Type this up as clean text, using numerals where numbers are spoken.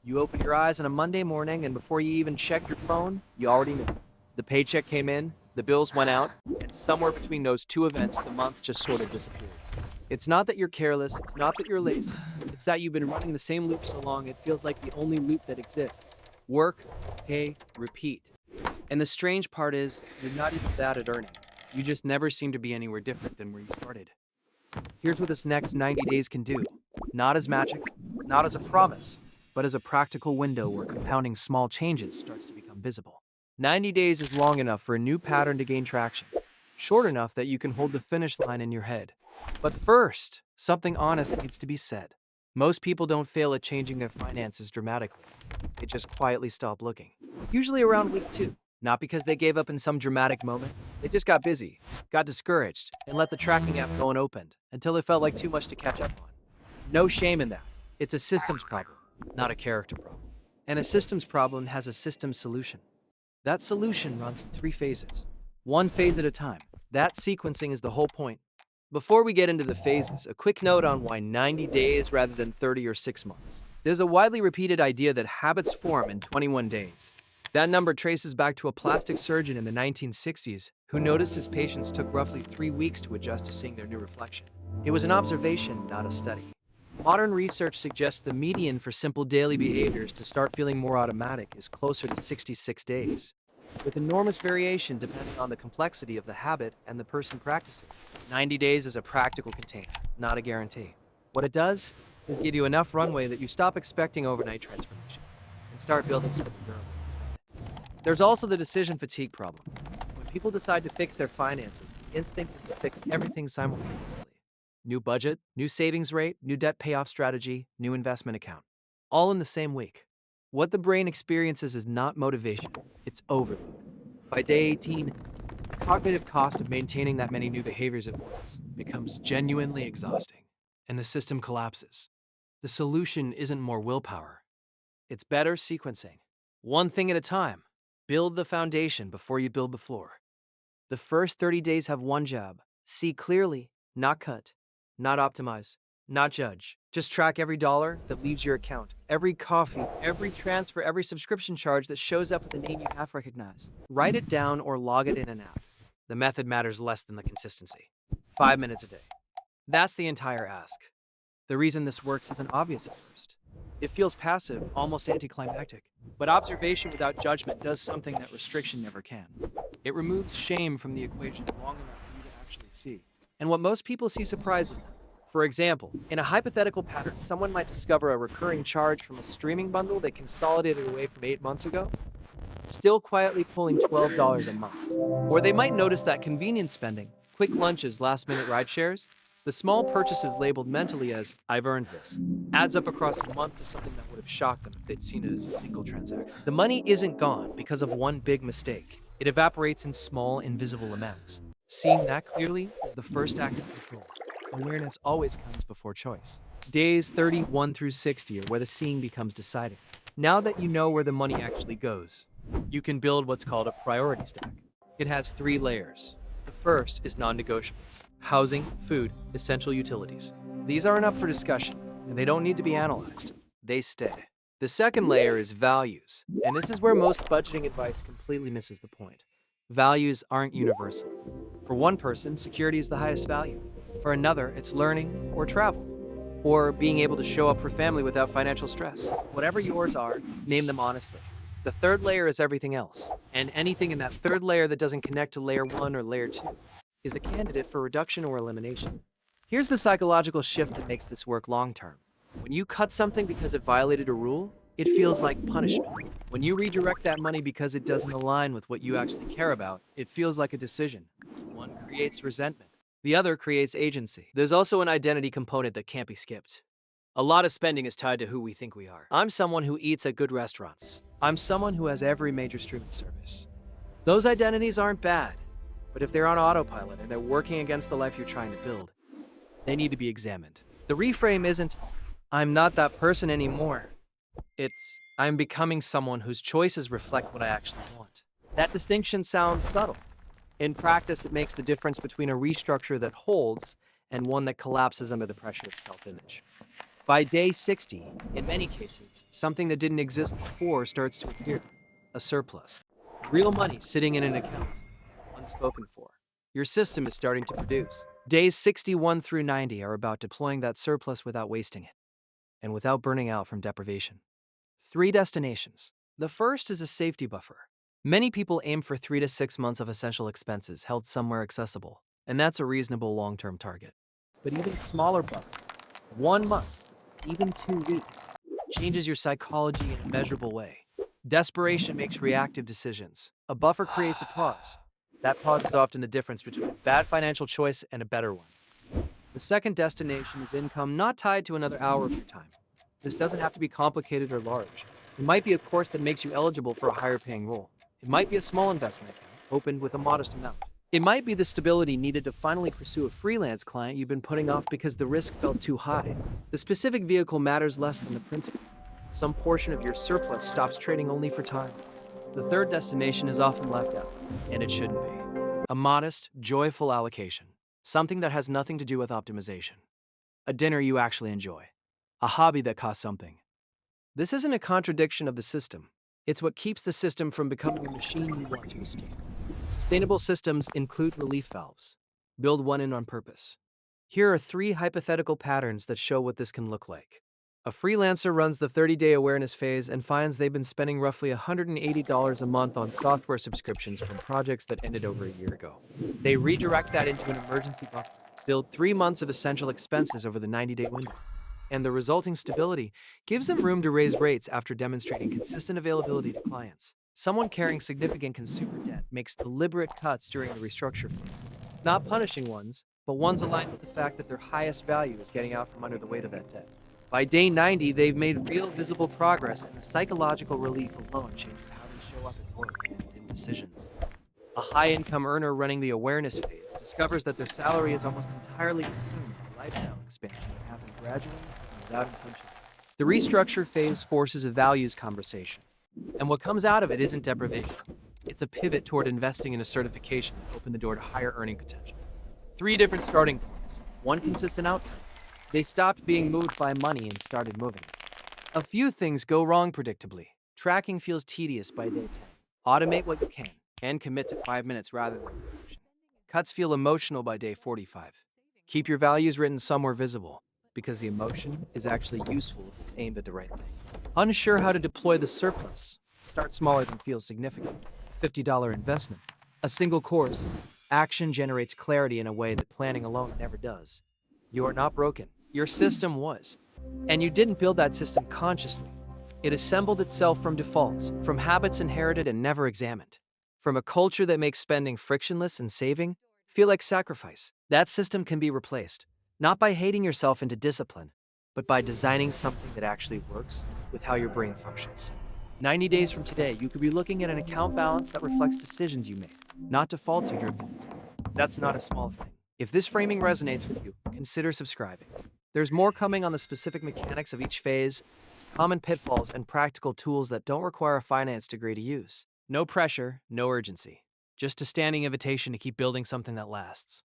You open your eyes on a Monday morning, and before you even check your phone, you already know. The paycheck came in, the bills went out, and somewhere between those two events, the month just sort of disappeared. It's not that you're careless, it's not that you're lazy. It's that you've been running the same loop so long, it feels like the only loop that exists. Work, pay, repeat. And the strange part is, you're not even bad at earning. You just never seem to be anywhere different than where you started. Here's what this next 90 days can do. Not as magic, not as a promise, but as a practical window where compounding small changes starts to become visible. 90 days is long enough for a new pattern to gain traction, short enough that you can hold the finish line in your head. But first, something honest needs to be said. Most people don't fail at changing their finances dramatically. They just quietly stop looking. Usually around week 2. Not because they gave up in some dramatic moment. They just got busy, got discouraged, and let the tracking app go unopened until it felt like too much to catch up on. No shame in that. It's a systems problem, not a character problem. And a systems problem has a systems solution. That solution runs in 3 phases. 1 phase at a time. That sequencing is the whole point. Before we get into the phases, a quick note on why 90 days rather than 30 or 6 months. There's a widely repeated idea that habits form in 21 days. That number traces back to a plastic surgeon in the 1960s who noticed his patients took roughly 3 weeks to adjust to seeing their new reflection. It was an observation, not a study. Modern research suggests the median for simple daily behaviors to start feeling more automatic is closer to 66 days, with enormous variation depending on the complexity of the habit and the person practicing. 90 days is a practical container, not a guarantee. What it does is give you enough runway that you stop expecting overnight transformation and start building something durable instead. There's also the decision fatigue problem. When people decide to fix their finances, the instinct is to fix everything simultaneously. New budget, new savings rate, new debt payoff strategy, new investment account. All in the same week. What the brain experiences is not motivation, it's overload. By day 18, the cognitive cost of maintaining that many new behaviors at once becomes genuinely exhausting, and the system collapses. The solution isn't more willpower. It's better sequencing. One thing at a time. Build the foundation before you build the floor. The first 30 days have one job. See clearly, not cut, not optimize, not judge. Just track every dollar that leaves your account, every coffee, every transfer, every subscription charge that shows up with a name you half recognize. Write it down or log it in an app. The method matters less than the consistency. 5 minutes a day. That's the entire ask. The reason this works isn't obvious at first. It feels passive, almost anticlimactic. But observation without judgment does something that restriction never can. It removes shame from the equation long enough for you to actually see. And what most people see surprises them. For example, in a hypothetical pattern, someone might discover a recurring charge from a streaming bundle they consolidated away from 8 months ago, still quietly pulling $12 a month. Or they might notice that convenience spending, quick lunches, last-minute ride shares, the small purchases labeled mentally as, "I've earned this," adds up across a month to something that would have shocked them if they'd seen it as a single transaction. The money isn't gone because of one big mistake. It evaporates in small, invisible amounts. Seeing that clearly is the first act of control. Awareness always comes before choice. Days 31 through 60 are where the seeing becomes deciding. Now that you know where the money actually goes, you can build what's called a priority stack. It has 3 layers. The first is non-negotiable. Housing, food, essential utilities. These aren't up for discussion, and they don't need to be analyzed. They stay. The second layer is values, and this is where most budgeting advice completely misses the point. Values aren't universal. For one person, security is the highest value. For another, it's learning or travel, or being able to show up for family without financial stress. Whatever yours are, name them honestly. The third layer is everything else, and anything in that third layer that doesn't connect to layer 1 or layer 2 is a candidate for reduction or elimination. Here's the psychological shift that makes this work long-term. When you cut something because it violated a rule, it feels like punishment. When you redirect that money because it doesn't align with what you actually care about, it feels like a decision. One creates resentment. The other creates agency. There's also an identity component that can't be skipped. A lot of spending is tied to who we think we are. I'm someone who eats at good restaurants. I'm someone who has every major streaming service. Those identities aren't bad. But if they're on autopilot and they're working against the life you're trying to build, they need to be examined. The reframe isn't, "I'm not that person anymore." It's, "I'm becoming someone whose choices reflect what I actually want." That distinction sounds subtle. In practice, it makes the difference between a restructure that holds and one that collapses under the pressure of self-image. By day 60, in many cases, something that didn't exist before starts to appear: a surplus. Real money sitting in an account, unspoken for. Your system is starting to produce. Days 61 through 90 are about deploying that surplus without wasting it, and without burning out from deprivation. 3 destinations. The first is a safety buffer. Many people aim for 3 to 6 months of essential expenses held somewhere accessible, and that's a reasonable long-term target. But even smaller buffer, 1 month, even 2 weeks, changes your psychology in a measurable way. Desperation makes reactive decisions. A buffer creates a pause. That pause is often the difference between a bad financial choice and a better one. The second destination is income not tied to another hour of your time. This doesn't have to be complicated or large. It might be a course that makes you eligible for a higher paying role. It might be a small investment account, opened with a modest amount. It might be the stability needed to finally pursue a freelance client you've been putting off because the risk felt too high. The specific vehicle matters less than the principle. Some portion of your surplus stops trading only for time. The third destination is often left out, and it shouldn't be. A modest, joyful allocation. Something that has nothing to do with optimization. A dinner you actually enjoy. A hobby that costs something. This isn't a contradiction of the system. It's what keeps the system from becoming a machine you want to escape. Sustainable systems include relief valves. Build one in on purpose. Here are 3 hypothetical patterns that show what this can look like. A freelancer runs the 30-day awareness phase and finds they've been spending roughly $180 a month on software subscriptions from projects that ended over a year ago. They redirect that into an emergency buffer, build 3 months of essential expenses over the 90-day window, and the resulting stability gives them room to raise rates after demonstrating consistent availability to clients. Someone carrying significant consumer debt makes deliberate cuts during the restructure phase, not punishing ones, but ones aligned with the fact that their highest value is getting out from under the weight of that debt. By day 90, they've made real visible progress, and the psychological relief alone changes how they show up at work and in decisions. A high-income earner running the awareness phase discovers that their salary is almost entirely consumed by lifestyle expansion that happened gradually and without intention. The restructure phase forces a values conversation, and what comes out of it isn't deprivation. It's a pivot toward investing in a certification that opened the door to higher earning potential. 3 different starting points, 1 consistent outcome. They stopped being moved by money and started moving it. A few things go wrong predictably. Tracking feels tedious by day 10. Automate what you can and commit to 5 minutes rather than perfection. Cuts feel emotional by day 45. Keep your values written somewhere visible, because the emotion is actually useful if it's aimed at the right thing. Unsure how to deploy the surplus? Start smaller than feels significant. $50 investment. A single course. Action generates clarity in a way that planning alone never does. You are not broken. Your system was. And you didn't build that system consciously. It assembled itself from defaults, from habits inherited and never examined. From a culture that makes spending frictionless and saving feel like sacrifice. That system can be replaced, not by hating yourself into discipline, but by designing something that actually works with how your brain functions. 90 days from today, you could be looking at an account balance that reflects decisions you made, not defaults you drifted into. That's not a small thing. If this framing resonates with you, consider subscribing. There's more coming on the specific mechanics of each phase, common pitfalls, and practical tools that don't require a finance degree to use. No pressure, no urgency. Just a standing invitation to keep building something that lasts.